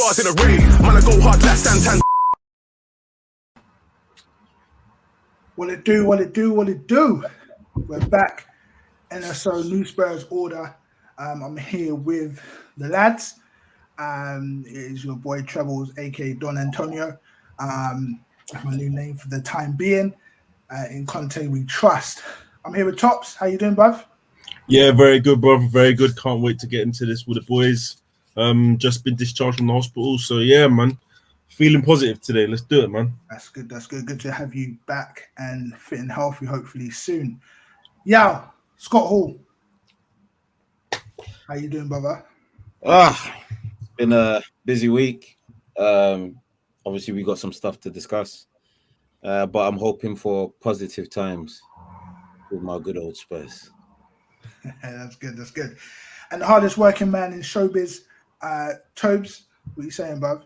bars in a rain. Man, I go hard like Santan. What it do? We're back. NSO New Spurs Order. I'm here with the lads. It is your boy Trebles, aka Don Antonio. That's my new name for the time being. In Conte we trust. I'm here with Tops. How you doing, bruv? Yeah, very good, brother. Very good. Can't wait to get into this with the boys. Just been discharged from the hospital, so yeah, man. Feeling positive today. Let's do it, man. That's good. Good to have you back and fit and healthy, hopefully soon. Yeah, Scott Hall. How you doing, brother? Been a busy week. Obviously, we got some stuff to discuss, but I'm hoping for positive times with my good old Spurs. That's good. And the hardest working man in showbiz, Tobes, what are you saying, bruv?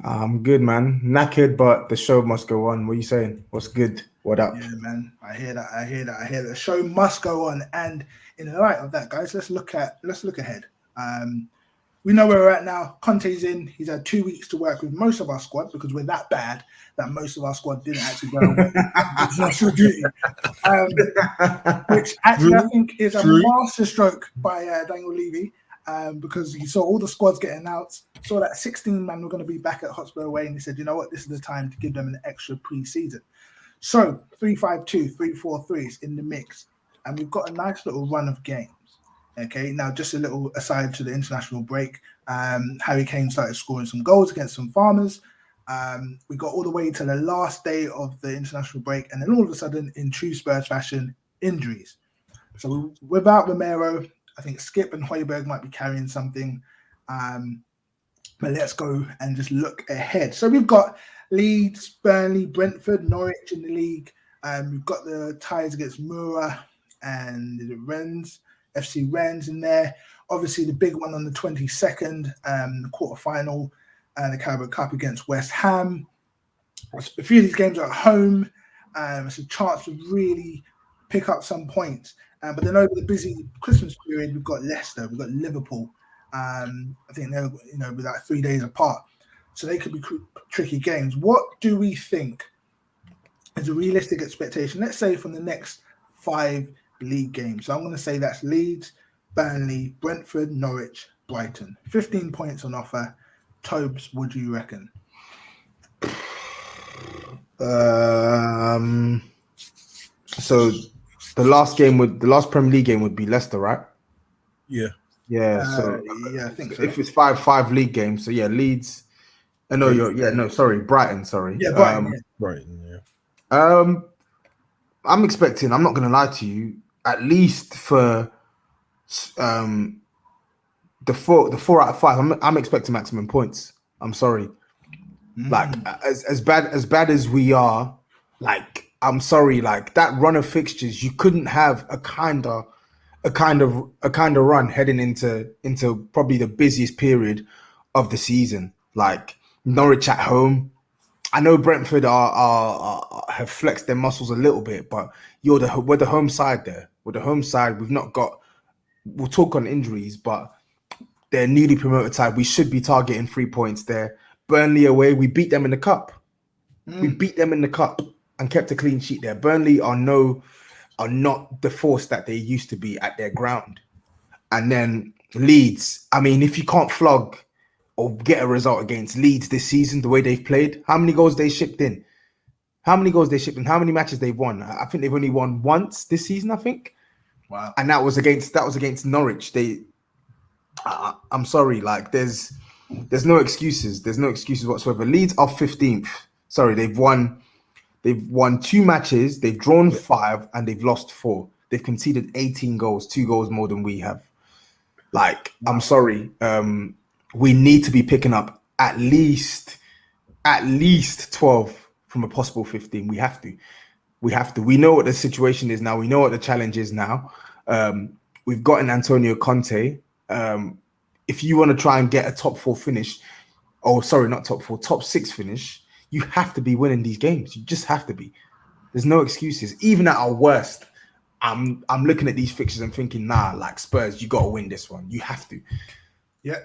I'm good, man. Knackered, but the show must go on. What are you saying? What's good? What up? Yeah, man. I hear that. The show must go on. And in the light of that, guys, let's look ahead. We know where we're at now. Conte's in. He's had 2 weeks to work with most of our squad because we're that bad that most of our squad didn't actually go away. International duty. Which actually I think is a masterstroke by Daniel Levy. Because he saw all the squads getting out, saw that 16 man were going to be back at Hotspur away, and he said, you know what, this is the time to give them an extra pre-season. So 3-5-2, 3-4-3 is in the mix, and we've got a nice little run of games. Okay, now just a little aside to the international break, Harry Kane started scoring some goals against some Farmers. We got all the way to the last day of the international break, and then all of a sudden, in true Spurs fashion, injuries. So without Romero, I think Skip and Højbjerg might be carrying something. But let's go and just look ahead. So we've got Leeds, Burnley, Brentford, Norwich in the league. We've got the ties against Mura and the Rennes, FC Rennes in there. Obviously, the big one on the 22nd, the quarterfinal, and the Carabao Cup against West Ham. A few of these games are at home. It's a chance to really pick up some points. But then over the busy Christmas period, we've got Leicester, we've got Liverpool. I think they're with like 3 days apart, so they could be tricky games. What do we think is a realistic expectation? Let's say from the next 5 league games. So I'm going to say that's Leeds, Burnley, Brentford, Norwich, Brighton. 15 points on offer. Tobes, what do you reckon? So the last Premier League game would be Leicester, right? Yeah. Yeah. I think so. If it's 5 league games, so yeah, Leeds. Brighton. Sorry. Yeah, Brighton. Brighton. Yeah. I'm expecting. I'm not going to lie to you. At least for the 4 out of 5, I'm expecting maximum points. I'm sorry. Like as bad as we are, like. I'm sorry, like that run of fixtures, you couldn't have a kind of run heading into probably the busiest period of the season. Like Norwich at home. I know Brentford have flexed their muscles a little bit, but we're the home side there. We're the home side. We've not got. We'll talk on injuries, but they're newly promoted side. We should be targeting 3 points there. Burnley away, we beat them in the cup. We beat them in the cup and kept a clean sheet there. Burnley are not the force that they used to be at their ground. And then Leeds, I mean, if you can't flog or get a result against Leeds this season, the way they've played, how many goals they shipped in? How many matches they've won? I think they've only won once this season, I think. Wow. And that was against Norwich. I'm sorry, like there's no excuses. There's no excuses whatsoever. Leeds are 15th. Sorry, they've won 2 matches, they've drawn 5, and they've lost 4. They've conceded 18 goals, 2 goals more than we have. Like, I'm sorry. We need to be picking up at least 12 from a possible 15. We have to. We know what the situation is now. We know what the challenge is now. We've gotten Antonio Conte. If you want to try and get a top 4 finish, top 6 finish, you have to be winning these games. You just have to be. There's no excuses. Even at our worst, I'm looking at these fixtures and thinking, like Spurs, you got to win this one. You have to. Yeah,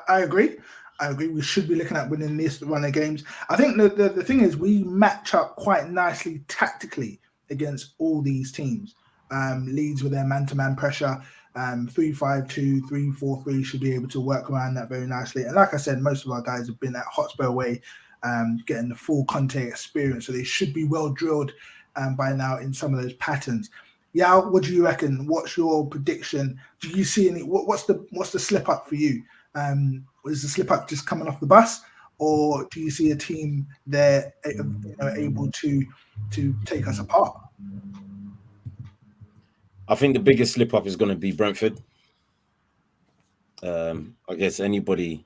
I agree. I agree. We should be looking at winning this run of games. I think the thing is we match up quite nicely tactically against all these teams. Leeds with their man-to-man pressure, 3-5-2, 3-4-3 should be able to work around that very nicely. And like I said, most of our guys have been at Hotspur away, getting the full Conte experience, so they should be well drilled by now in some of those patterns. Yao, what do you reckon? What's your prediction? Do you see any? What's the slip up for you? Is the slip up just coming off the bus, or do you see a team there able to take us apart? I think the biggest slip up is going to be Brentford. I guess anybody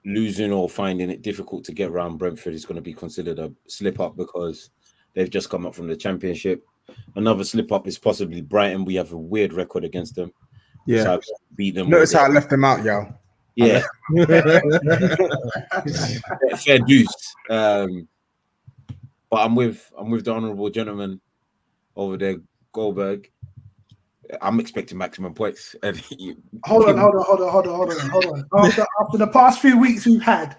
losing or finding it difficult to get around Brentford is going to be considered a slip up because they've just come up from the Championship. Another slip up is possibly Brighton. We have a weird record against them. Yeah, so beat them. Notice how I left them out, yo. Yeah, fair dues. But I'm with the honourable gentleman over there, Goldberg. I'm expecting maximum points. Hold on. After the past few weeks we've had,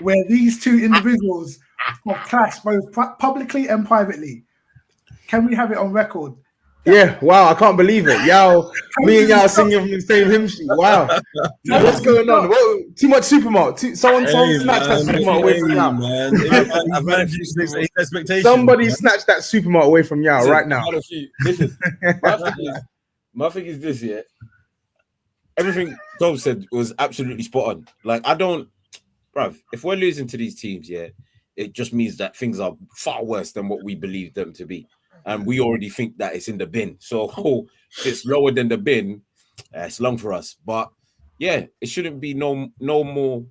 where these two individuals have clashed both publicly and privately, can we have it on record? Yeah, wow, I can't believe it. Yo, me and Yao singing from the same hymn sheet. Wow. What's going on? Whoa, too much Supermark. Someone snatched that Supermark away from Yao. I've managed to expectations. Somebody snatched that Supermark away from Yao right now. Listen, my thing is this, yeah. Everything Dom said was absolutely spot on. Like, bruv, if we're losing to these teams, yeah, it just means that things are far worse than what we believe them to be. And we already think that it's in the bin. So if it's lower than the bin, it's long for us. But yeah, it shouldn't be no more.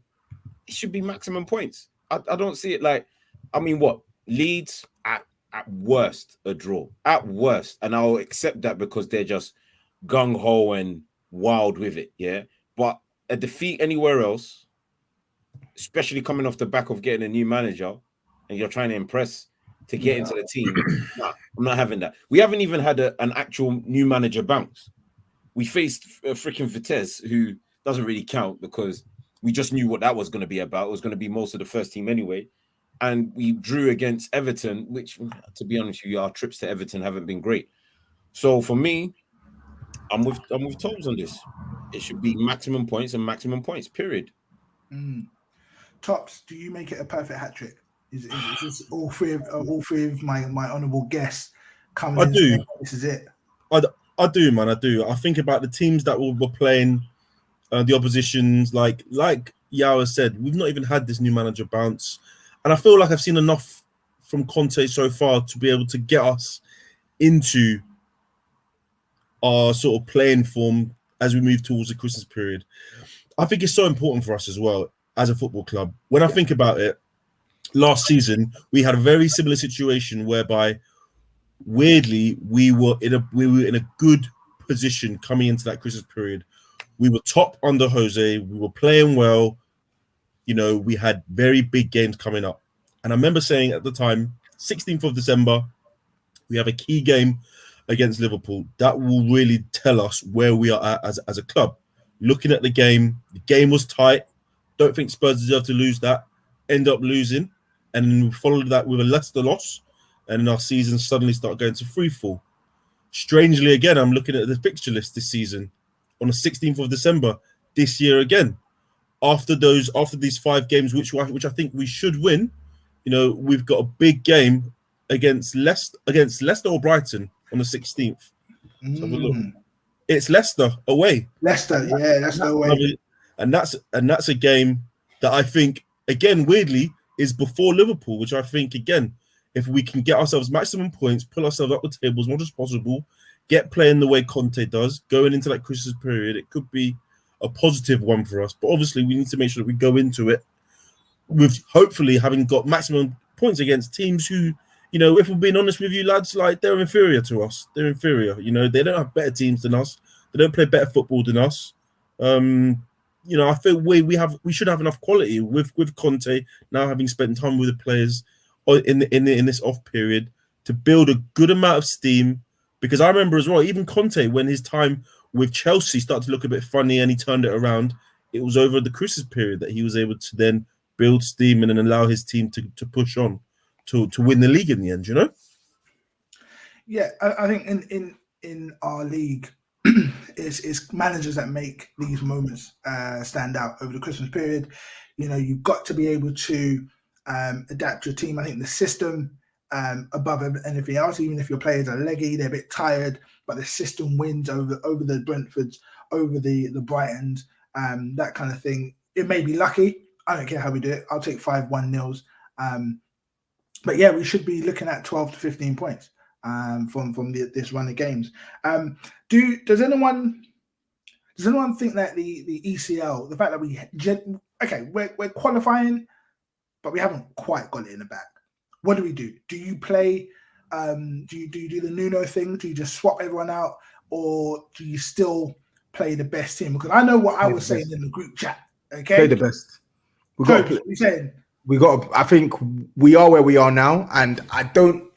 It should be maximum points. I don't see it like, I mean, what? Leeds at worst a draw. At worst. And I'll accept that because they're just gung-ho and wild with it, yeah? But a defeat anywhere else, especially coming off the back of getting a new manager, and you're trying to impress to get into the team, nah, I'm not having that. We haven't even had an actual new manager bounce. We faced freaking Vitesse, who doesn't really count because we just knew what that was going to be about. It was going to be most of the first team anyway. And we drew against Everton, which, to be honest with you, our trips to Everton haven't been great. So for me, I'm with Tobes on this. It should be maximum points and maximum points, period. Tops, do you make it a perfect hat trick? Is this all three of my honourable guests coming in? I do. This is it. I do, man. I do. I think about the teams that were playing, the oppositions. Like Yao said, we've not even had this new manager bounce, and I feel like I've seen enough from Conte so far to be able to get us into our sort of playing form as we move towards the Christmas period. I think it's so important for us as well as a football club. When I think about it, last season we had a very similar situation whereby, weirdly, we were in a good position coming into that Christmas period. We were top under Jose. We were playing well. You know, we had very big games coming up. And I remember saying at the time, 16th of December, we have a key game against Liverpool. That will really tell us where we are at as a club. Looking at the game was tight. Don't think Spurs deserve to lose that. End up losing. And then we followed that with a Leicester loss. And our season suddenly started going to free fall. Strangely, again, I'm looking at the fixture list this season on the 16th of December this year again. After these 5 games, which I think we should win, you know, we've got a big game against Leicester or Brighton on the 16th. So have a look. It's Leicester away. Leicester away. And that's a game that I think, again, weirdly, is before Liverpool, which I think, again, if we can get ourselves maximum points, pull ourselves up the table as much as possible, get playing the way Conte does, going into that Christmas period, it could be a positive one for us. But obviously, we need to make sure that we go into it with hopefully having got maximum points against teams who, you know, if we're being honest with you, lads, like, they're inferior to us. They're inferior. You know, they don't have better teams than us. They don't play better football than us. You know, I feel we should have enough quality with Conte now, having spent time with the players in this off period, to build a good amount of steam. Because I remember as well, even Conte, when his time with Chelsea started to look a bit funny and he turned it around, it was over the Christmas period that he was able to then build steam and then allow his team to push on to win the league in the end, you know? Yeah, I think in our league, it's managers that make these moments stand out over the Christmas period. You know, you've got to be able to adapt your team. I think the system above anything else, even if your players are leggy, they're a bit tired, but the system wins over the Brentfords, over the Brightons, that kind of thing. It may be lucky. I don't care how we do it. I'll take 5-1 nils. But yeah, we should be looking at 12 to 15 points from this run of games. Does anyone think that the ECL, the fact that we're qualifying, but we haven't quite got it in the bag? What do we do? Do you play? Do you do the Nuno thing? Do you just swap everyone out, or do you still play the best team? Because I know what I was saying in the group chat. Okay, Play the best. We got. I think we are where we are now, and I don't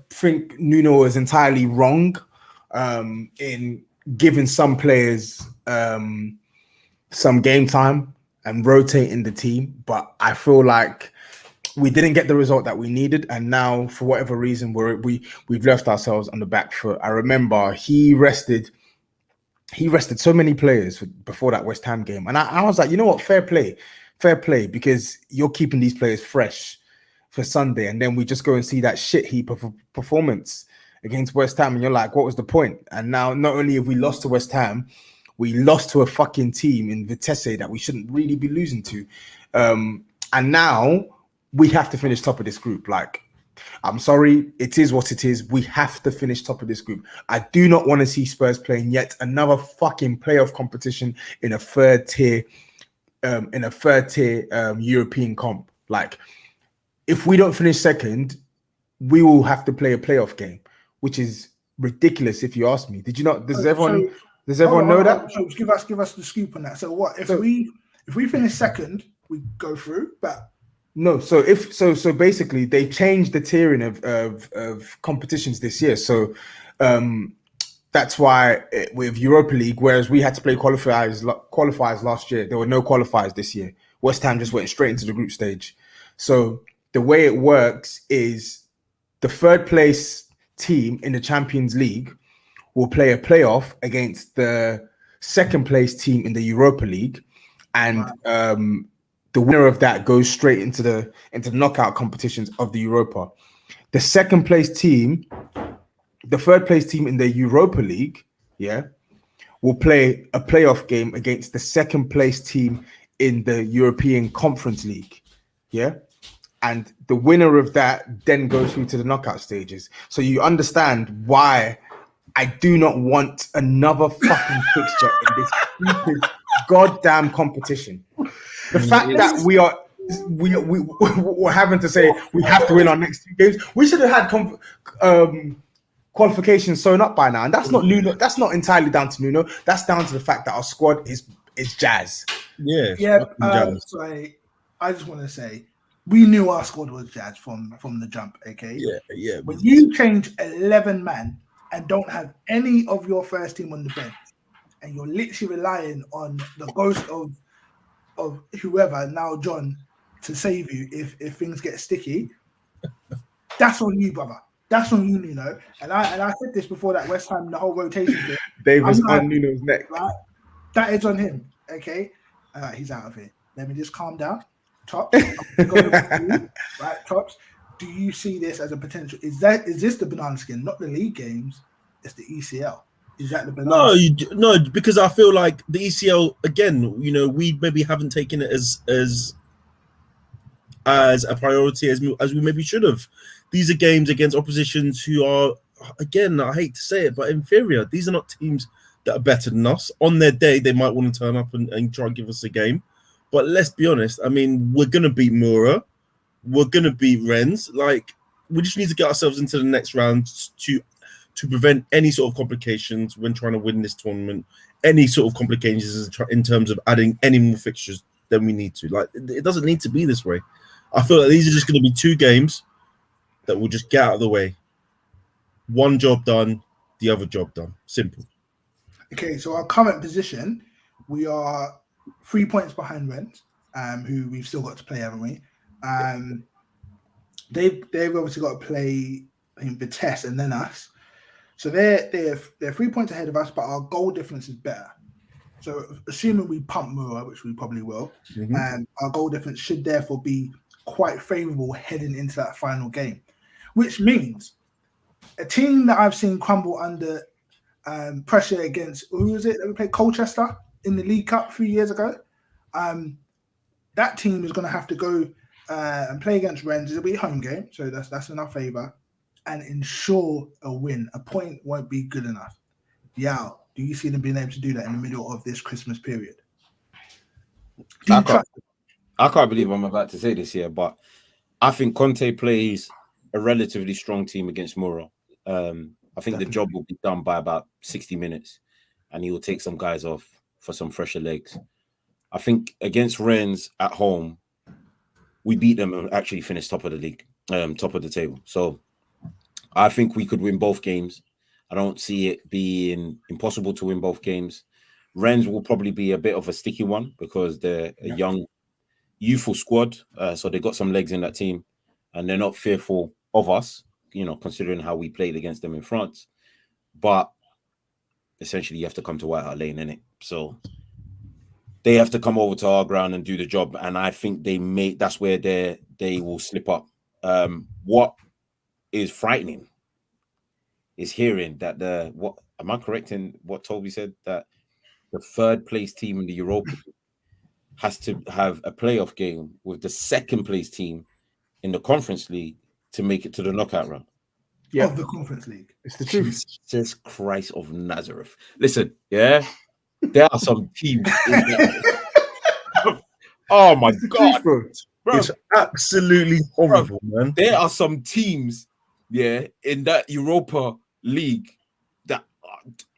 think Nuno is entirely wrong in giving some players some game time and rotating the team. But I feel like we didn't get the result that we needed, and now for whatever reason we've left ourselves on the back foot. I remember he rested so many players before that West Ham game, and I was like, you know what, fair play, because you're keeping these players fresh for Sunday, and then we just go and see that shit heap of performance against West Ham, and you're like, what was the point? And now not only have we lost to West Ham, we lost to a fucking team in Vitesse that we shouldn't really be losing to, and now we have to finish top of this group. Like, I'm sorry, it is what it is. We have to finish top of this group. I do not want to see Spurs playing yet another fucking playoff competition in a third tier European comp. Like, if we don't finish second, we will have to play a playoff game, which is ridiculous if you ask me. Did you not? Does everyone know that? So give us the scoop on that. So what if we finish second, we go through, but no. So basically they changed the tiering of competitions this year. So that's why with Europa League, whereas we had to play qualifiers last year, there were no qualifiers this year. West Ham just went straight into the group stage. So the way it works is the third place team in the Champions League will play a playoff against the second place team in the Europa League, and the winner of that goes straight into the knockout competitions of the Europa. The second place team, the third place team in the Europa League, will play a playoff game against the second place team in the European Conference League, and the winner of that then goes through to the knockout stages. So you understand why I do not want another fucking fixture in this stupid goddamn competition. The fact that we're having to say we have to win our next 2 games, we should have had qualifications sewn up by now, and that's not Nuno. That's not entirely down to Nuno. That's down to the fact that our squad is jazz. So I just want to say we knew our squad was jazz from the jump. Okay. Yeah. When you change 11 man and don't have any of your first team on the bench, and you're literally relying on the ghost of whoever, now John, to save you if things get sticky, that's on you, brother. That's on you, Nuno. And I said this before that West Ham, the whole rotation thing. Davis on Nuno's neck. Right? That is on him. Okay. He's out of here. Let me just calm down. Tops. Right, Tops. Do you see this as a potential? Is this the banana skin? Not the league games. It's the ECL. Is that the banana? No, because I feel like the ECL again. You know, we maybe haven't taken it as a priority as we maybe should have. These are games against oppositions who are, again, I hate to say it, but inferior. These are not teams that are better than us. On their day, they might want to turn up and try and give us a game. But let's be honest. I mean, we're gonna beat Mura. We're gonna beat Rennes. Like, we just need to get ourselves into the next round to prevent any sort of complications when trying to win this tournament, any sort of complications in terms of adding any more fixtures than we need to. Like, it doesn't need to be this way. I feel like these are just going to be 2 games that will just get out of the way. One job done, the other job done. Simple. Okay, so our current position, we are 3 points behind Rennes, who we've still got to play, haven't we? They've obviously got to play Vitesse and then us. So they're 3 points ahead of us, but our goal difference is better. So assuming we pump Mura, which we probably will, our goal difference should therefore be quite favourable heading into that final game, which means a team that I've seen crumble under pressure against, who was it that we played, Colchester in the League Cup 3 years ago? That team is going to have to go and play against Rennes. It'll be a home game, so that's in our favour, and ensure a win. A point won't be good enough. Yeah, do you see them being able to do that in the middle of this Christmas period? I can't believe I'm about to say this here, but I think Conte plays a relatively strong team against Mura. I think the job will be done by about 60 minutes, and he will take some guys off for some fresher legs. I think against Rennes at home, we beat them and actually finished top of the league, top of the table. So I think we could win both games. I don't see it being impossible to win both games. Rennes will probably be a bit of a sticky one because they're a young, youthful squad. So they got some legs in that team, and they're not fearful of us, considering how we played against them in France. But essentially, you have to come to White Hart Lane, innit? So they have to come over to our ground and do the job. And I think that's where they will slip up. What is frightening is hearing that am I correct in what Toby said, that the third place team in the Europa has to have a playoff game with the second place team in the Conference League to make it to the knockout round? Yeah, Of the Conference League. it's the truth. Jesus Christ of Nazareth. Listen, yeah, there are some teams in that. Oh my God, Bro. It's absolutely horrible, man. There are some teams, in that Europa League that,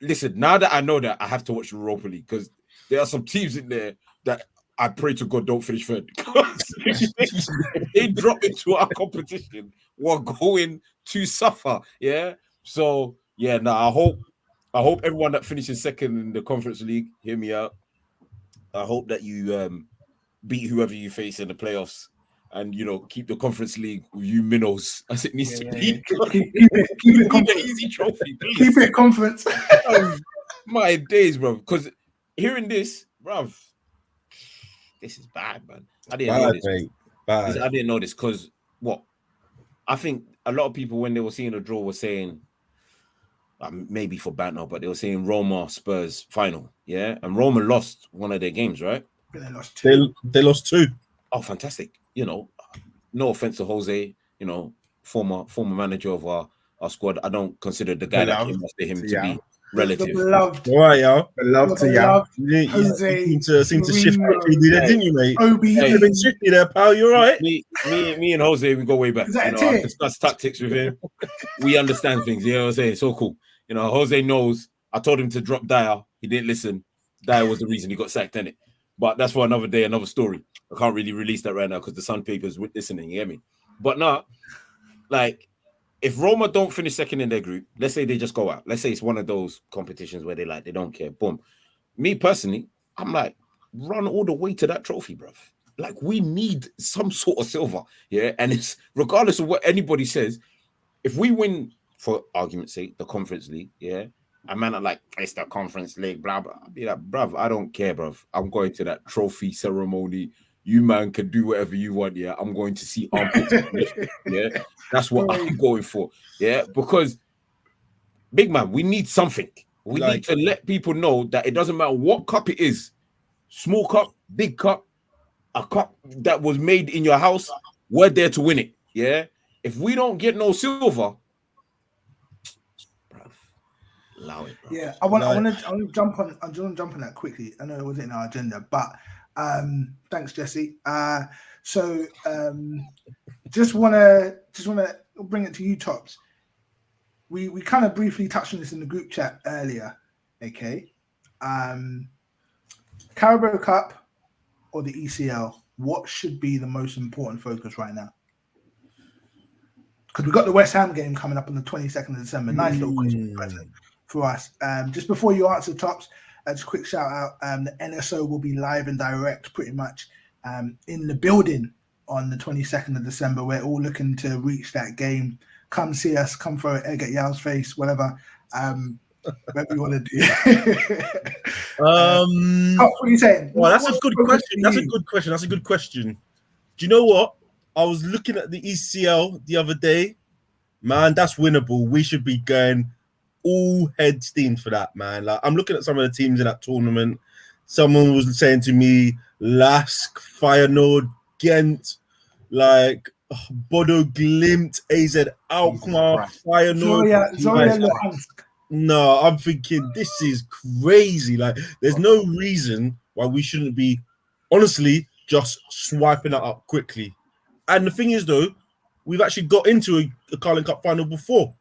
listen, now that I know that, I have to watch the Europa League, because there are some teams in there that I pray to God don't finish third. They drop into our competition, we're going to suffer. Yeah. So I hope everyone that finishes second in the Conference League, hear me out. I hope that you beat whoever you face in the playoffs, and keep the Conference League with you minnows as it needs to be. Keep it an easy trophy, please. Keep it conference. My days, bro. Because hearing this, bro, this is bad, man. I didn't know this. Mate. Bad. I didn't know this because I think a lot of people, when they were seeing the draw, were saying, maybe for banter, but they were saying Roma Spurs final, and Roma lost one of their games, right? They lost two. They lost two. Oh, fantastic! No offense to Jose, former manager of our squad. I don't consider the guy that came after him to be relative. The beloved. All right, y'all. Love to y'all. Jose, You seem to shift quickly, didn't you, mate? Obi. You've been shifty there, pal. You're right. Me and Jose, we go way back. I've discussed tactics with him. We understand things. You know what I'm saying? It's so cool. Jose knows. I told him to drop Dyer. He didn't listen. Dyer was the reason he got sacked, innit? But that's for another day, another story. I can't really release that right now because the Sun paper's listening. You hear me? But now, if Roma don't finish second in their group, let's say they just go out. Let's say it's one of those competitions where they don't care. Boom. Me personally, I'm like, run all the way to that trophy, bruv. We need some sort of silver. Yeah. And it's regardless of what anybody says, if we win, for argument's sake, the Conference League, a man are it's the Conference League, blah, blah. I'll be like, bruv, I don't care, bruv. I'm going to that trophy ceremony. You man can do whatever you want, I'm going to see armpits. That's what I'm going for. Because big man, we need something. We need to let people know that it doesn't matter what cup it is, small cup, big cup, a cup that was made in your house, we're there to win it. If we don't get no silver, bruv, allow it, bruv. I want to jump on that quickly. I know it wasn't in our agenda, but thanks, Jesse. Just want to bring it to you, Tops. We kind of briefly touched on this in the group chat earlier. Okay, Carabao Cup or the ECL? What should be the most important focus right now? Because we've got the West Ham game coming up on the 22nd of December. Nice little Christmas present for us. Just before you answer, Tops, Just a quick shout out. The NSO will be live and direct pretty much in the building on the 22nd of December. We're all looking to reach that game. Come see us, come throw an egg at Yao's face, whatever. Whatever you want to do. What are you saying? Well, that's a good question. That's a good question. Do you know what? I was looking at the ECL the other day. Man, that's winnable. We should be going all head steam for that, man. Like, I'm looking at some of the teams in that tournament. Someone was saying to me, Lask, Feyenoord, Ghent, like Bodo Glimt, AZ Alkmaar, Feyenoord. Zoria Luhansk. No, I'm thinking this is crazy. Like, there's no reason why we shouldn't be, honestly, just swiping it up quickly. And the thing is, though, we've actually got into a Carling Cup final before,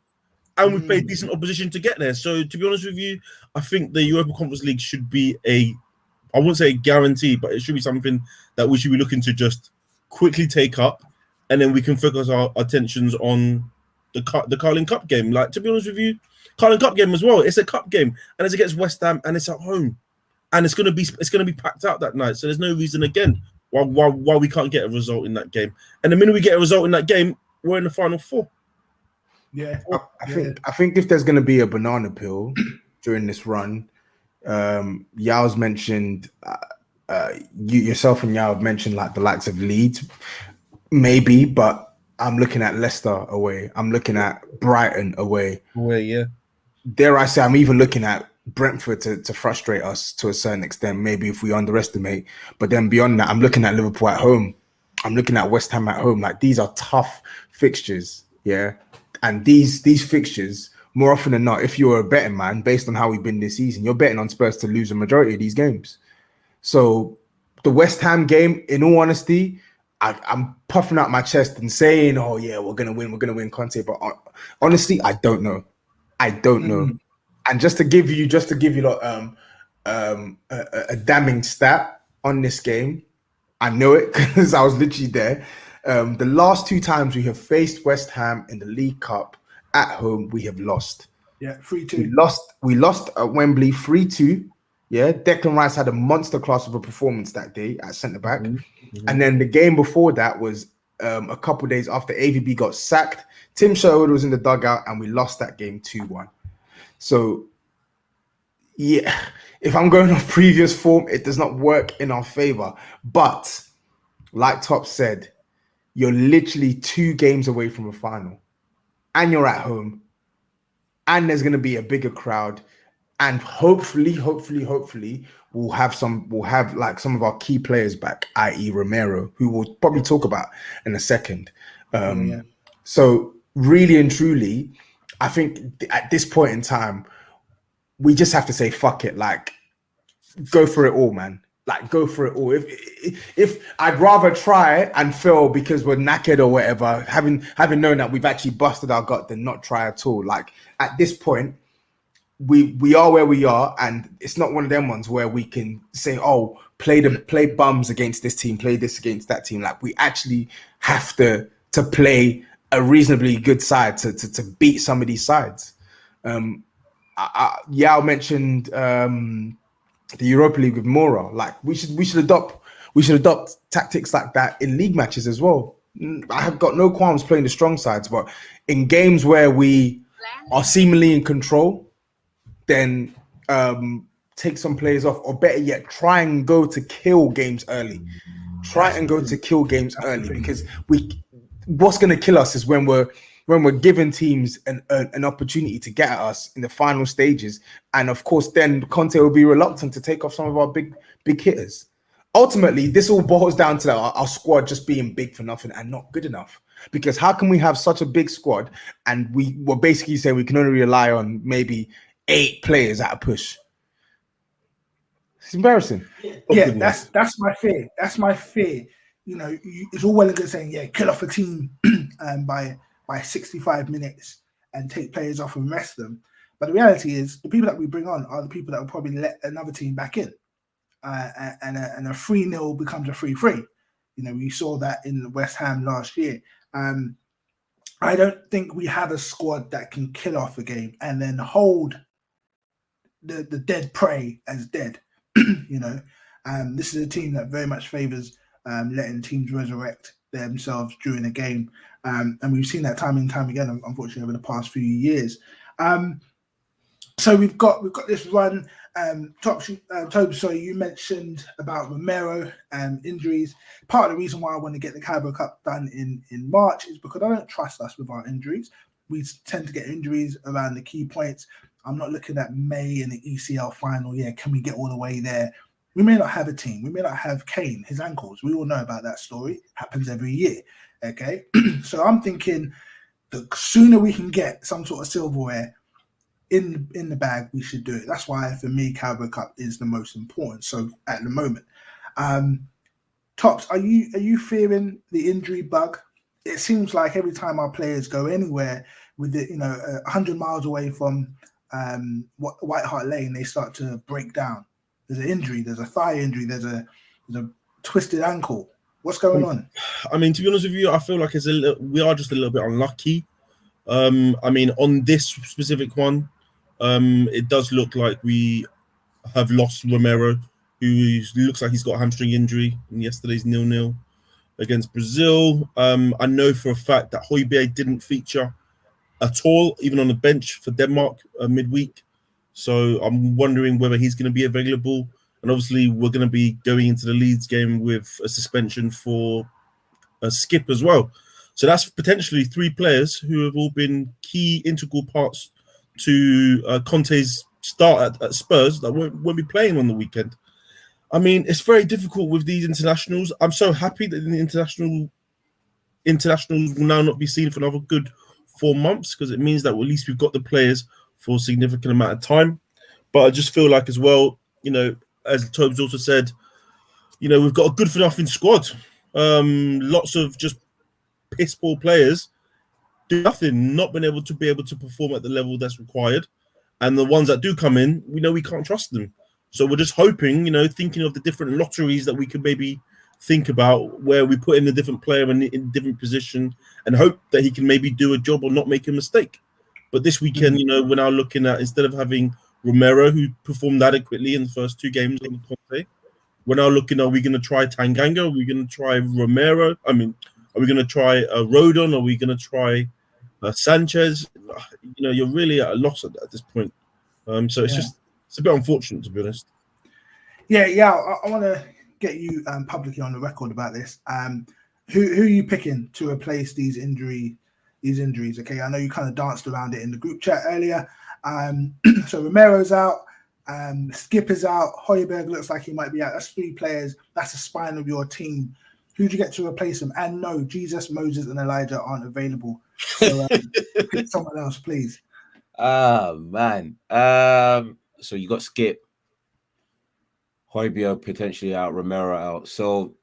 and we've played decent opposition to get there. So, to be honest with you, I think the Europa Conference League should be I wouldn't say a guarantee, but it should be something that we should be looking to just quickly take up, and then we can focus our attentions on the Carling Cup game. Like, to be honest with you, Carling Cup game as well. It's a cup game, and it's against West Ham, and it's at home, and it's gonna be packed out that night. So there's no reason again why we can't get a result in that game. And the minute we get a result in that game, we're in the final four. Yeah, I think if there's gonna be a banana peel during this run, Yao's mentioned yourself and Yao have mentioned like the likes of Leeds, maybe, but I'm looking at Leicester away. I'm looking at Brighton away. Yeah. Dare I say, I'm even looking at Brentford to frustrate us to a certain extent, maybe if we underestimate. But then beyond that, I'm looking at Liverpool at home. I'm looking at West Ham at home. Like, these are tough fixtures, yeah? And these fixtures, more often than not, if you're a betting man, based on how we've been this season, you're betting on Spurs to lose a majority of these games. So the West Ham game, in all honesty, I'm puffing out my chest and saying, "Oh yeah, we're gonna win Conte." But honestly, I don't know. And just to give you a damning stat on this game, I know it because I was literally there. The last two times we have faced West Ham in the League Cup at home, we have lost. Yeah, 3-2. We lost at Wembley 3-2. Yeah, Declan Rice had a monster class of a performance that day at centre back. And then the game before that was a couple of days after AVB got sacked. Tim Sherwood was in the dugout and we lost that game 2-1. So, yeah, if I'm going off previous form, it does not work in our favour. But, like Top said, you're literally 2 games away from a final. And you're at home. And there's going to be a bigger crowd. And hopefully, we'll have like some of our key players back, i.e. Romero, who we'll probably talk about in a second. So really and truly, I think at this point in time, we just have to say, fuck it. Like, go for it all, man. Like, go for it all. If I'd rather try and fail because we're knackered or whatever, having known that we've actually busted our gut, than not try at all. Like, at this point, we are where we are, and it's not one of them ones where we can say, "Oh, play bums against this team, play this against that team." Like, we actually have to play a reasonably good side to beat some of these sides. Yao mentioned the Europa League with Mora. Like, we should adopt tactics like that in league matches as well. I have got no qualms playing the strong sides, but in games where we are seemingly in control, then take some players off, or better yet, try and go to kill games early. Because what's going to kill us is when we're giving teams an opportunity to get at us in the final stages, and of course, then Conte will be reluctant to take off some of our big hitters. Ultimately, this all boils down to our squad just being big for nothing and not good enough. Because how can we have such a big squad and we're basically saying we can only rely on maybe 8 players at a push? It's embarrassing. Yeah, that's my fear. That's my fear. You know, it's all well and good saying, yeah, kill off a team by 65 minutes and take players off and rest them. But the reality is, the people that we bring on are the people that will probably let another team back in, and a 3-0 becomes a 3-3. You know, we saw that in West Ham last year. I don't think we have a squad that can kill off a game and then hold the dead prey as dead. You know, this is a team that very much favours letting teams resurrect themselves during a game, and we've seen that time and time again, unfortunately, over the past few years. So we've got this run. Toby, sorry, you mentioned about Romero injuries. Part of the reason why I want to get the Carabao Cup done in March is because I don't trust us with our injuries. We tend to get injuries around the key points. I'm not looking at May and the ECL final. Yeah, can we get all the way there? We may not have a team. We may not have Kane, his ankles. We all know about that story. Happens every year. Okay, so I'm thinking the sooner we can get some sort of silverware in the bag, we should do it. That's why, for me, Carabao Cup is the most important. So at the moment, Tops, are you fearing the injury bug? It seems like every time our players go anywhere with it, 100 miles away from White Hart Lane, they start to break down. There's an injury. There's a thigh injury. There's a twisted ankle. What's going on? I mean, to be honest with you, I feel like we are just a little bit unlucky. I mean, on this specific one, it does look like we have lost Romero, who looks like he's got a hamstring injury in yesterday's 0-0 against Brazil. I know for a fact that Højbjerg didn't feature at all, even on the bench for Denmark midweek. So I'm wondering whether he's going to be available. And obviously, we're going to be going into the Leeds game with a suspension for a skip as well. So that's potentially 3 players who have all been key integral parts to Conte's start at Spurs that won't be playing on the weekend. I mean, it's very difficult with these internationals. I'm so happy that the internationals will now not be seen for another good 4 months, because it means that at least we've got the players for a significant amount of time. But I just feel like as well, as Tobes also said, we've got a good for nothing squad. Lots of just piss poor players do nothing, not been able to perform at the level that's required. And the ones that do come in, we know we can't trust them. So we're just hoping, thinking of the different lotteries that we could maybe think about, where we put in a different player in a different position and hope that he can maybe do a job or not make a mistake. But this weekend, we're now looking at, instead of having Romero, who performed adequately in the first 2 games on the Conte, we're now looking, are we going to try Tanganga? Are we going to try Romero? I mean, are we going to try Rodon? Are we going to try Sanchez? You're really at a loss at this point. So it's a bit unfortunate, to be honest. Yeah. I want to get you publicly on the record about this. Who are you picking to replace these injuries? Okay, I know you kind of danced around it in the group chat earlier. So Romero's out, Skip is out, Højbjerg looks like he might be out. That's 3 players. That's the spine of your team. Who do you get to replace them? And no, Jesus, Moses, and Elijah aren't available. So pick someone else, please. Man. So you got Skip, Højbjerg potentially out, Romero out. So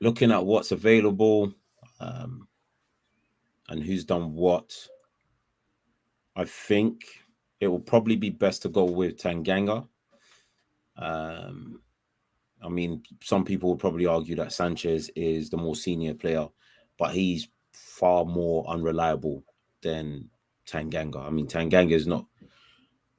looking at what's available, and who's done what, I think it will probably be best to go with Tanganga. I mean, some people would probably argue that Sanchez is the more senior player, but he's far more unreliable than Tanganga. I mean, Tanganga is not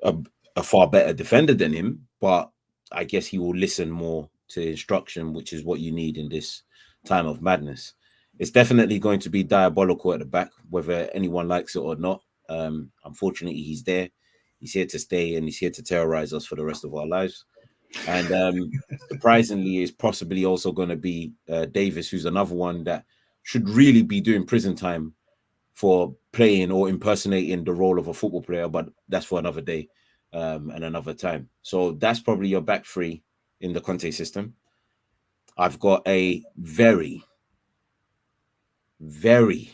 a far better defender than him, but I guess he will listen more to instruction, which is what you need in this time of madness. It's definitely going to be diabolical at the back, whether anyone likes it or not. Unfortunately, he's there. He's here to stay, and he's here to terrorize us for the rest of our lives. And surprisingly, is possibly also going to be Davis, who's another one that should really be doing prison time for playing or impersonating the role of a football player, but that's for another day and another time. So that's probably your back 3 in the Conte system. I've got a very, very,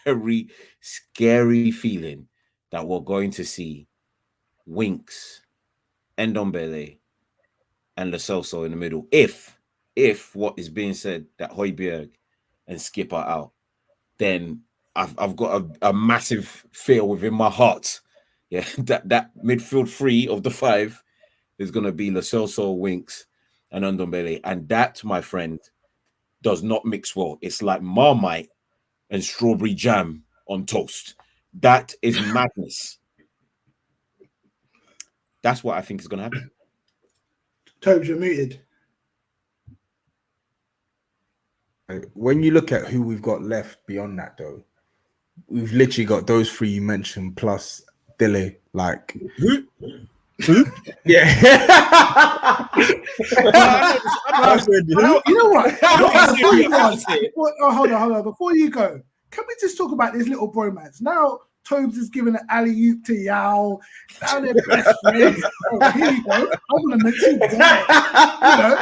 very scary feeling that we're going to see Winks, Ndombele, and Lo Celso in the middle. If what is being said, that Højbjerg and Skip are out, then I've got a massive fear within my heart. Yeah, that midfield 3 of the 5 is going to be Lo Celso, Winks, and Ndombele. And that, my friend, does not mix well. It's like Marmite and strawberry jam on toast. That is madness. That's what I think is going to happen. Tobes, you're muted. When you look at who we've got left beyond that, though, we've literally got those three you mentioned plus Dele. Like, Who? yeah. You know what? Hold on. Before you go, can we just talk about this little bromance? Now, Tobes is giving an alley-oop to Yao. Now they're best friends. Oh, here you go. I'm going to make you die. You know,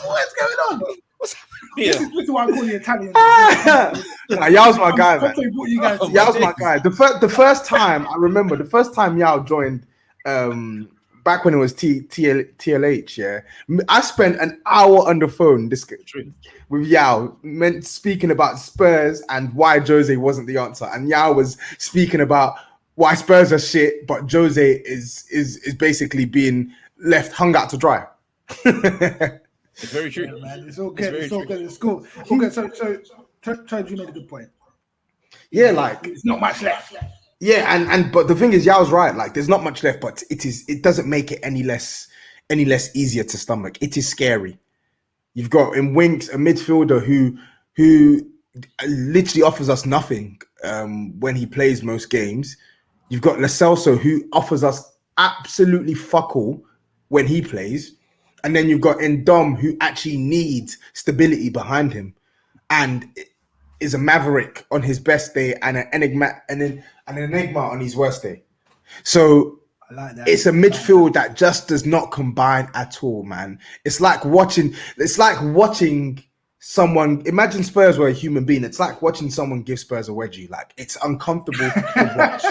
what's going on? What's happening This here? is why I call you Italian. Nah, Yao's my guy, man. You guys Yao's my guy. The first time I remember, the first time Yao joined, back when it was TLH, yeah, I spent an hour on the phone with Yao, speaking about Spurs and why Jose wasn't the answer, and Yao was speaking about why Spurs are shit, but Jose is basically being left hung out to dry. It's very true. Yeah, man. It's all good. It's all good. It's cool. Okay, so Tobes, you made a good point. Yeah, like It's not much left. yeah, and but the thing is, Yao's right. Like, there's not much left, but it doesn't make it any less easier to stomach. It is scary. You've got in Winks a midfielder who literally offers us nothing when he plays most games. You've got Lo Celso, who offers us absolutely fuck all when he plays, and then you've got Ndom, who actually needs stability behind him, and is a maverick on his best day and an enigma on his worst day. So I like that. it's a midfield that just does not combine at all, man. It's like watching someone. Imagine Spurs were a human being. It's like watching someone give Spurs a wedgie. Like, it's uncomfortable to watch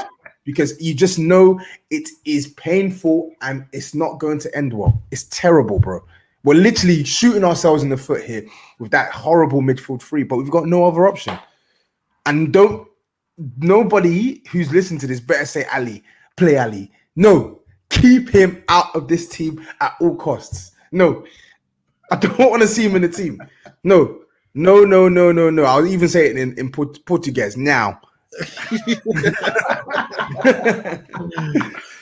because you just know it is painful and it's not going to end well. It's terrible, bro. We're literally shooting ourselves in the foot here with that horrible midfield three, but we've got no other option. And nobody who's listening to this better say Ali, play Ali. No, keep him out of this team at all costs. No, I don't want to see him in the team. No. I'll even say it in Portuguese now.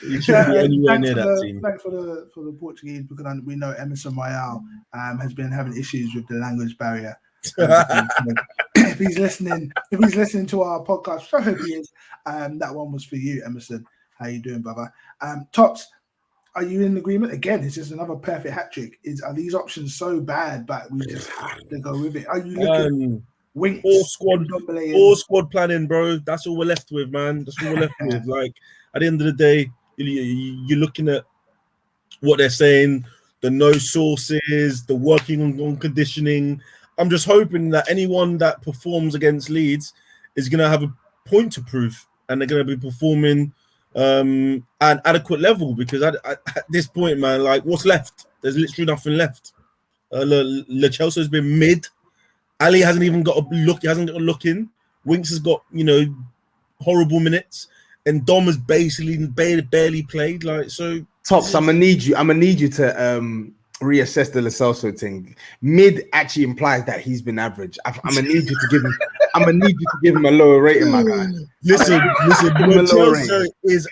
You shouldn't be anywhere near that team. Thanks for the Portuguese, because we know Emerson Royale has been having issues with the language barrier. If he's listening to our podcast, which I hope he is, that one was for you, Emerson. How you doing, brother? Tops, are you in agreement? Again, it's just another perfect hat trick. Are these options so bad, but we just have to go with it? Are you looking Winks? All squad planning, bro. That's all we're left with, man. That's all we're left with. Like, at the end of the day, you're looking at what they're saying, the no sources, the working on conditioning. I'm just hoping that anyone that performs against Leeds is going to have a point to prove, and they're going to be performing an adequate level, because at this point, man, like, what's left? There's literally nothing left. Lo Celso's been mid. Ali hasn't even got a look. He hasn't got a look in. Winks has got, horrible minutes, and Dom has basically barely played. Like, so, Tops, I'm gonna need you to reassess the Lo Celso thing. Mid actually implies that he's been average. I'm gonna need you to give him a lower rating, my guy. Listen. Lo Celso is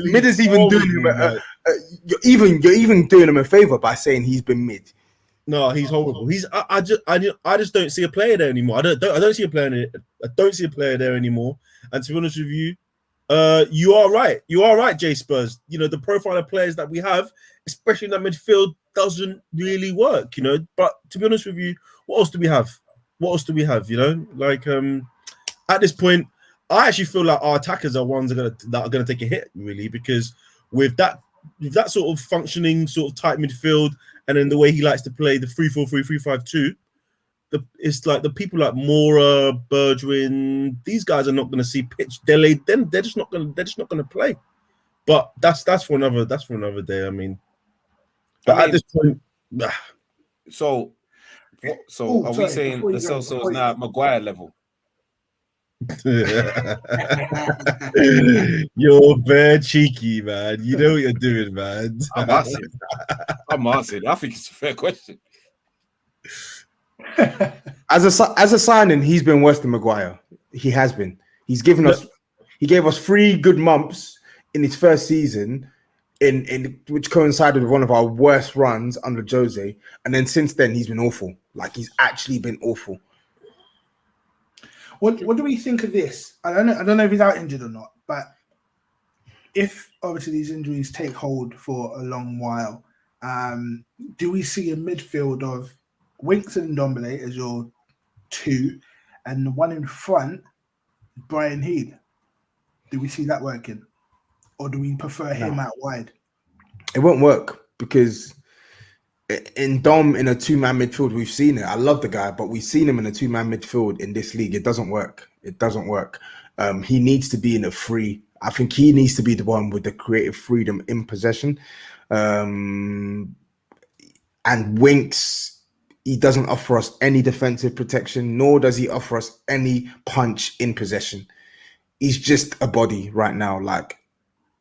mid is even doing him. You're even doing him a favor by saying he's been mid. No, he's horrible. I just don't see a player there anymore. I don't see a player there. I don't see a player there anymore. And to be honest with you, you are right. You are right, J Spurs. The profile of players that we have, especially in that midfield, doesn't really work. But to be honest with you, what else do we have? Like, at this point, I actually feel like our attackers are ones that are gonna take a hit, really, because with that sort of functioning, sort of tight midfield, and then the way he likes to play the 3-4-3, 3-5-2, it's like the people like Mora, Bergwijn, these guys are not going to see pitch. They're just not going to play. But that's for another day. I mean, at this point, so are we saying the Celso is now at Maguire level? You're very cheeky, man. You know what you're doing, man. I'm asking. I think it's a fair question. As a signing, he's been worse than Maguire. He has been. He gave us 3 good months in his first season, in which coincided with one of our worst runs under Jose, and then since then he's been awful. Like he's actually been awful. What do we think of this? I don't know if he's out injured or not, but if obviously these injuries take hold for a long while, do we see a midfield of Winks and Ndombele as your two, and the one in front, Brian Heed? Do we see that working, or do we prefer him out wide? It won't work because in Dom in a two-man midfield, we've seen it. I love the guy, but we've seen him in a two-man midfield in this league. It doesn't work. It doesn't work. He needs to be in a free. I think he needs to be the one with the creative freedom in possession. And Winks, he doesn't offer us any defensive protection, nor does he offer us any punch in possession. He's just a body right now. Like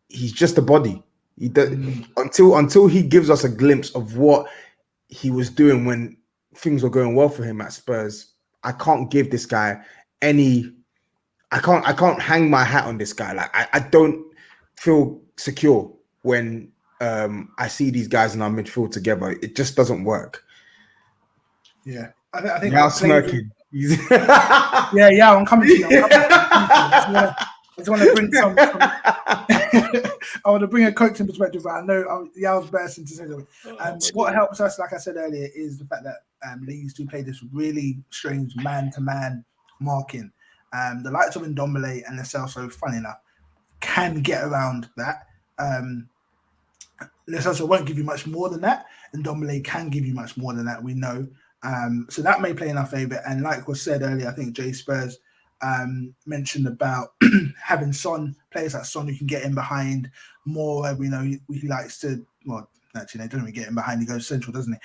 he's just a body. He does, until he gives us a glimpse of what he was doing when things were going well for him at Spurs. I can't give this guy any. I can't hang my hat on this guy. Like I don't feel secure when I see these guys in our midfield together. It just doesn't work. Yeah, I think now smirking. Yeah, I'm coming to you. I just want to bring some I want to bring a coaching perspective, but I know Yao's bursting to say something. What helps us, like I said earlier, is the fact that Leeds do play this really strange man-to-man marking. The likes of Ndombele and Lo Celso, funny enough, can get around that. Lo Celso won't give you much more than that, and Ndombele can give you much more than that, we know. So that may play in our favour. And like was said earlier, I think Jay Spurs mentioned about having players like Son who can get in behind more. We know he likes to, well, actually, they don't even get in behind. He goes central, doesn't he?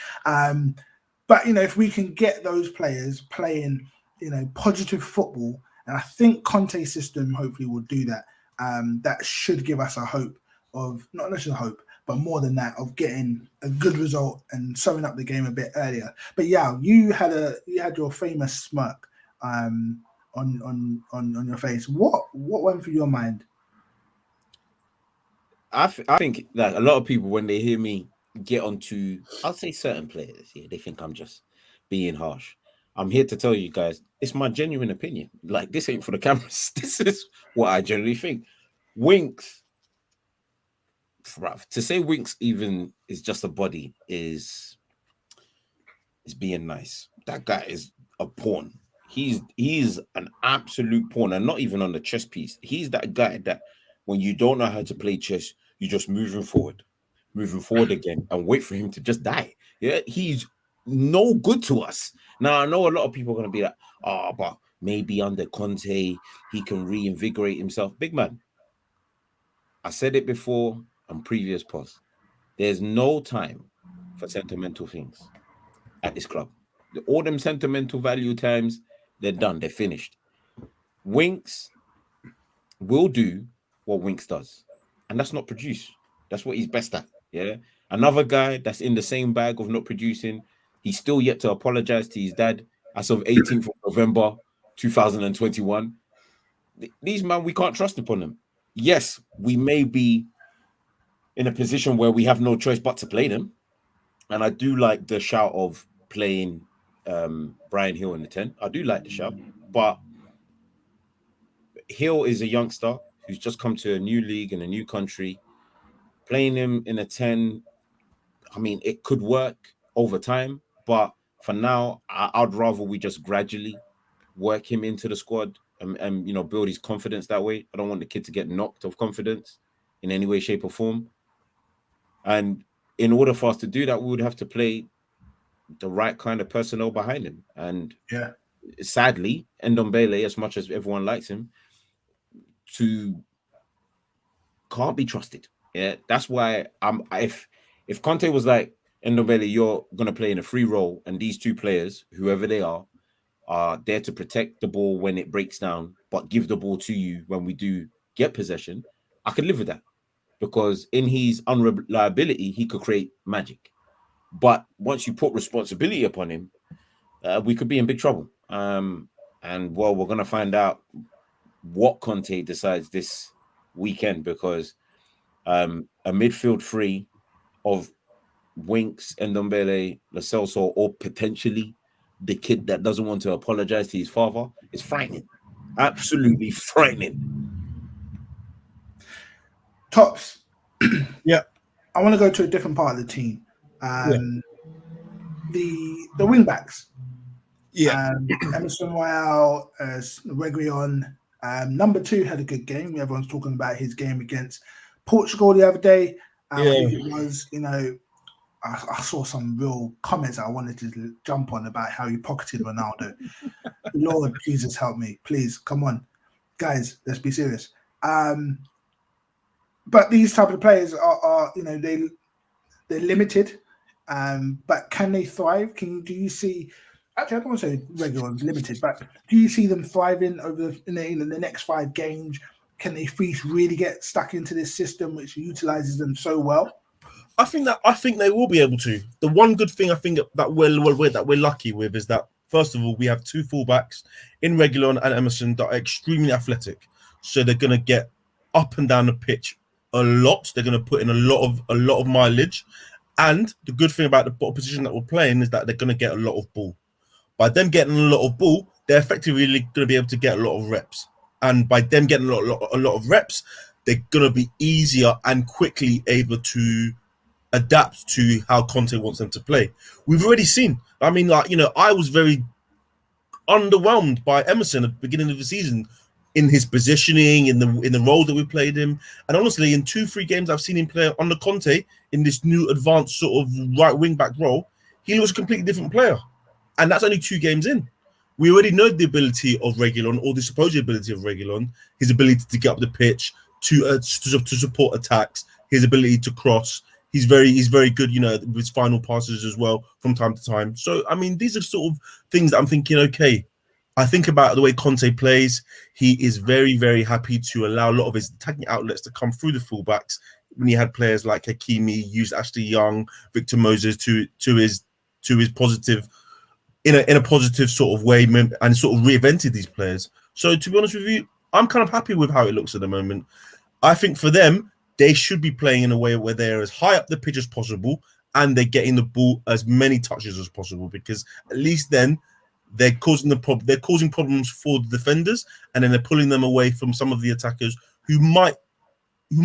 But, if we can get those players playing, positive football, and I think Conte's system hopefully will do that, that should give us a hope of, not necessarily hope, but more than that, of getting a good result and sewing up the game a bit earlier. But yeah, you had your famous smirk on your face. What went through your mind? I think that a lot of people, when they hear me get onto, I'll say certain players, they think I'm just being harsh. I'm here to tell you guys, it's my genuine opinion. Like, this ain't for the cameras. This is what I generally think. Winks, to say Winks even is just a body is being nice. That guy is a pawn. He's an absolute pawn, and not even on the chess piece. He's that guy that when you don't know how to play chess, you just moving forward again, and wait for him to just die. Yeah, he's no good to us. Now I know a lot of people are gonna be like, but maybe under Conte he can reinvigorate himself. Big man, I said it before on previous posts. There's no time for sentimental things at this club. All them sentimental value times, they're done. They're finished. Winks will do what Winks does, and that's not produce. That's what he's best at. Yeah. Another guy that's in the same bag of not producing, he's still yet to apologize to his dad as of 18th of November 2021. These man, we can't trust upon them. Yes, we may be in a position where we have no choice but to play them. And I do like the shout of playing Brian Hill in the 10. I do like the shout, but Hill is a youngster who's just come to a new league in a new country. Playing him in a 10, I mean, it could work over time, but for now, I'd rather we just gradually work him into the squad and build his confidence that way. I don't want the kid to get knocked off confidence in any way, shape, or form. And in order for us to do that, we would have to play the right kind of personnel behind him. And sadly, Ndombele, as much as everyone likes him, can't be trusted. Yeah, that's why if Conte was like, Ndombele, you're gonna play in a free role, and these two players, whoever they are there to protect the ball when it breaks down, but give the ball to you when we do get possession, I could live with that. Because in his unreliability, he could create magic. But once you put responsibility upon him, we could be in big trouble. And we're going to find out what Conte decides this weekend, because a a midfield three of Winks, Ndombele, Lo Celso, or potentially the kid that doesn't want to apologize to his father is frightening. Absolutely frightening. Tops. Yeah. I want to go to a different part of the team. The wing backs. Emerson Royale, Reguilon. Number 2 had a good game. Everyone's talking about his game against Portugal the other day. I think it was, I saw some real comments I wanted to jump on about how he pocketed Ronaldo. Lord Jesus help me. Please, come on. Guys, let's be serious. But these type of players are they're limited. But can they thrive? Do you see? Actually, I don't want to say Reguilon's limited, but do you see them thriving over in the next 5 games? Can they really get stuck into this system which utilizes them so well? I think they will be able to. The one good thing I think that we're lucky with is that, first of all, we have 2 fullbacks in Reguilon and Emerson that are extremely athletic, so they're going to get up and down the pitch a lot. They're going to put in a lot of mileage, and the good thing about the opposition that we're playing is that they're going to get a lot of ball. By them getting a lot of ball, they're effectively going to be able to get a lot of reps, and by them getting a lot of reps, they're going to be easier and quickly able to adapt to how Conte wants them to play. We've already seen. I mean, I was very underwhelmed by Emerson at the beginning of the season in his positioning, in the roles that we played him. And honestly, in 2-3 games I've seen him play under Conte in this new advanced sort of right wing back role, he was a completely different player. And that's only 2 games in. We already know the ability of Reguilon, or the supposed ability of Reguilon, his ability to get up the pitch, to support attacks, his ability to cross. He's very good, with his final passes as well from time to time. So, I mean, these are sort of things that I'm thinking, okay, I think about the way Conte plays. He is very, very happy to allow a lot of his attacking outlets to come through the fullbacks. When he had players like Hakimi, used Ashley Young, Victor Moses to his positive, in a positive sort of way, and sort of reinvented these players. So, to be honest with you, I'm kind of happy with how it looks at the moment. I think for them, they should be playing in a way where they're as high up the pitch as possible and they're getting the ball as many touches as possible, because at least then they're causing problems for the defenders, and then they're pulling them away from some of the attackers who might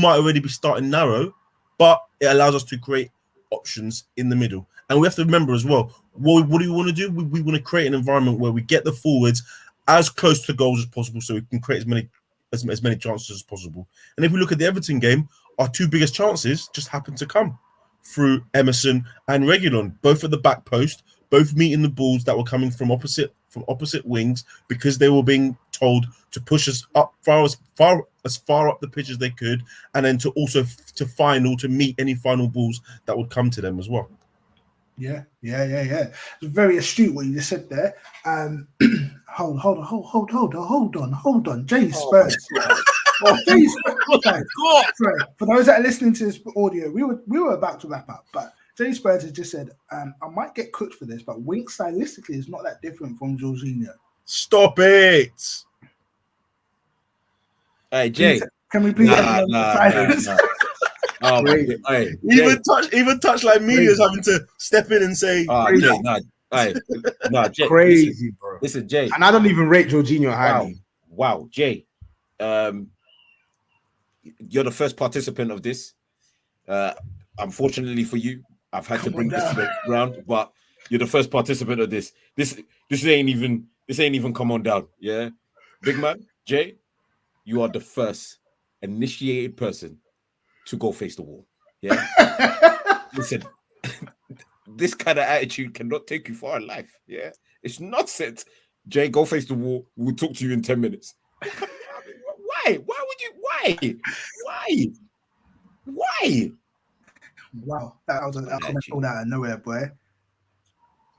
already be starting narrow, but it allows us to create options in the middle. And we have to remember as well, what do we want to do? We want to create an environment where we get the forwards as close to goals as possible, so we can create as many chances as possible. And if we look at the Everton game, our 2 biggest chances just happened to come through Emerson and Reguilon, both at the back post, both meeting the balls that were coming from opposite wings, because they were being told to push us up as far up the pitch as they could, and then to meet any final balls that would come to them as well. Yeah. It's very astute what you just said there. Hold on. Jay Spurs. Jay Spurs. Sorry. For those that are listening to this audio, we were about to wrap up, but Jay Spurs has just said, I might get cooked for this, but Wink stylistically is not that different from Jorginho. Stop it. Hey, Jay. Can we please silence? Nah. Oh, hey, even Touchline Media is having to step in and say, Jay, crazy, bro. Listen, Jay, and I don't even rate Jorginho highly. Wow, Jay, you're the first participant of this. Unfortunately for you, I've had to bring this round, but you're the first participant of this. This ain't even come on down. Yeah, big man, Jay, you are the first initiated person to go face the wall. Yeah. Listen, this kind of attitude cannot take you far in life. Yeah. It's nonsense. Jay, go face the wall. We'll talk to you in 10 minutes. Why? Why would you? Why? Wow. That was a comment pulled out of nowhere, boy.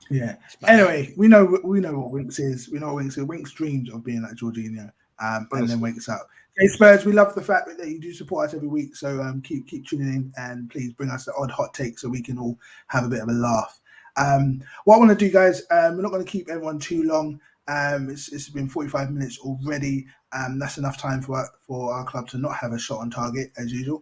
Yeah. Anyway, we know what Winks is. We know what Winks is. Winks dreams of being like Jorginho, and then wakes up. Hey Spurs, we love the fact that you do support us every week. So keep tuning in, and please bring us the odd hot take so we can all have a bit of a laugh. What I want to do, guys, we're not going to keep everyone too long. It's been 45 minutes already. That's enough time for our club to not have a shot on target as usual.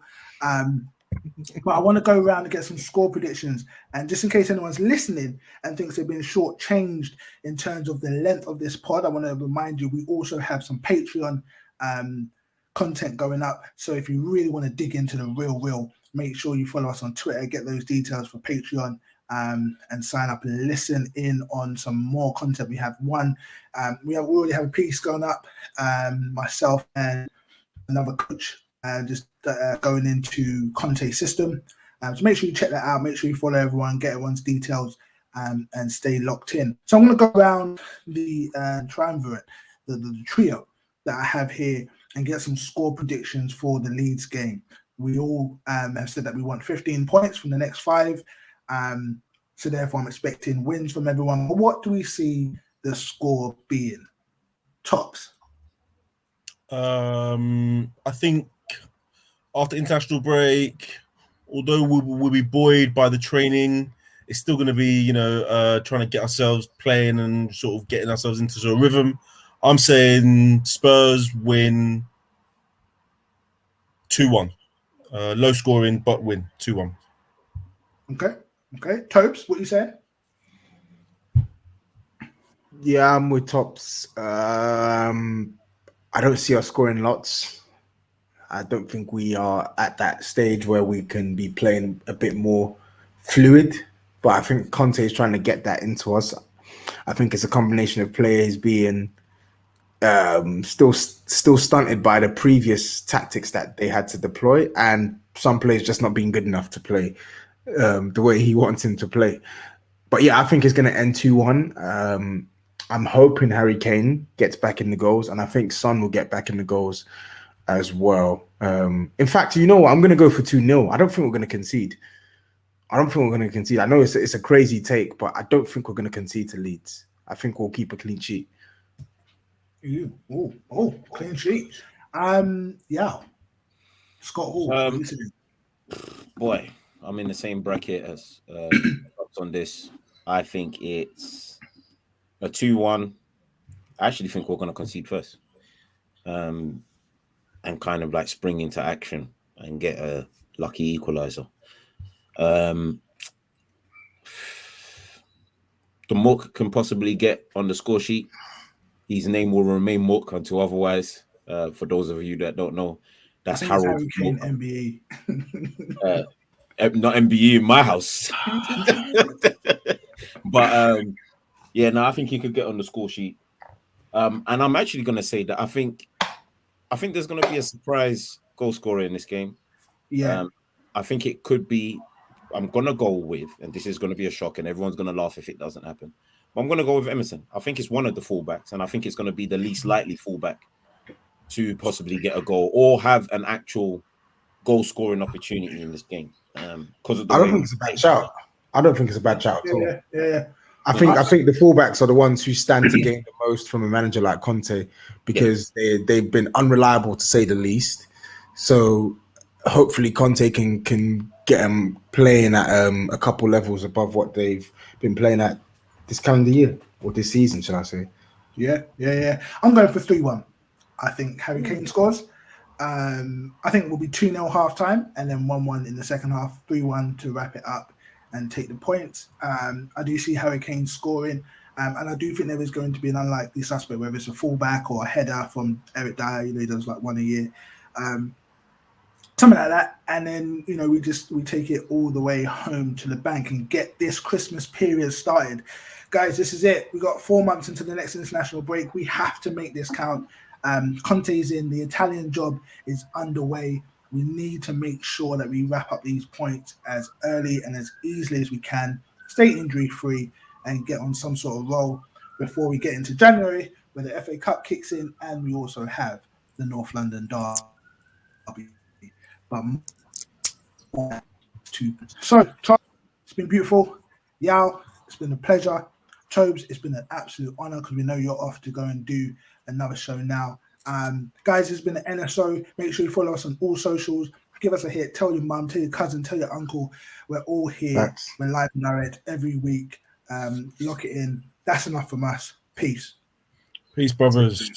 But I want to go around and get some score predictions. And just in case anyone's listening and thinks they've been shortchanged in terms of the length of this pod, I want to remind you we also have some Patreon content going up. So if you really want to dig into the real, make sure you follow us on Twitter, get those details for Patreon, and sign up and listen in on some more content. We have one. We already have a piece going up. Myself and another coach just going into Conte's system. So make sure you check that out. Make sure you follow everyone, get everyone's details, and stay locked in. So I'm going to go around the triumvirate, the trio that I have here, and get some score predictions for the Leeds game. We all have said that we want 15 points from the next 5. So therefore, I'm expecting wins from everyone. But what do we see the score being? Tops. I think after international break, although we'll be buoyed by the training, it's still going to be, trying to get ourselves playing and sort of getting ourselves into sort of rhythm. I'm saying Spurs win 2-1. Low scoring, but win 2-1. Okay. Tobes, what you saying? Yeah, I'm with Tops. I don't see us scoring lots. I don't think we are at that stage where we can be playing a bit more fluid. But I think Conte is trying to get that into us. I think it's a combination of players being still stunted by the previous tactics that they had to deploy, and some players just not being good enough to play the way he wants him to play. But yeah, I think it's going to end 2-1. I'm hoping Harry Kane gets back in the goals, and I think Son will get back in the goals as well. In fact, you know what? I'm going to go for 2-0. I don't think we're going to concede. I know it's a crazy take, but I don't think we're going to concede to Leeds. I think we'll keep a clean sheet. Clean sheet. Yeah. Scott Hall. Boy, I'm in the same bracket as on this. I think it's a 2-1. I actually think we're going to concede first, and kind of like spring into action and get a lucky equaliser. The Mook can possibly get on the score sheet. His name will remain Mook until otherwise. For those of you that don't know, that's Harold Harry Kane, Mook. MBE. Not MBE in my house. But I think he could get on the score sheet. And I'm actually going to say that I think there's going to be a surprise goal scorer in this game. Yeah. I think it could be. I'm going to go with, and this is going to be a shock, and everyone's going to laugh if it doesn't happen. But I'm going to go with Emerson. I think it's one of the fullbacks, and I think it's going to be the least likely fullback to possibly get a goal or have an actual goal scoring opportunity in this game. Because of the I don't think it's a bad shout. At all. Yeah. I think the fullbacks are the ones who stand to gain the most from a manager like Conte, because they've been unreliable to say the least. So hopefully Conte can get them playing at a couple levels above what they've been playing at this calendar year or this season, should I say? Yeah. I'm going for 3-1. I think Harry Kane scores. I think it will be 2-0 half time and then 1-1 in the second half, 3-1 to wrap it up and take the points. I do see Harry Kane scoring, and I do think there is going to be an unlikely suspect, whether it's a fullback or a header from Eric Dyer. He does like one a year. Something like that, and then we take it all the way home to the bank and get this Christmas period started. Guys, this is it. We got 4 months into the next international break. We have to make this count. Conte's in. The Italian job is underway. We need to make sure that we wrap up these points as early and as easily as we can, stay injury free, and get on some sort of roll before we get into January, where the FA Cup kicks in, and we also have the North London derby. So, Charles, it's been beautiful. Yao, it's been a pleasure. Tobes, it's been an absolute honor, because we know you're off to go and do another show now. Guys, it's been an NSO. Make sure you follow us on all socials. Give us a hit. Tell your mum, tell your cousin, tell your uncle. We're all here. Thanks. We're live and direct every week. Lock it in. That's enough from us. Peace. Peace, brothers.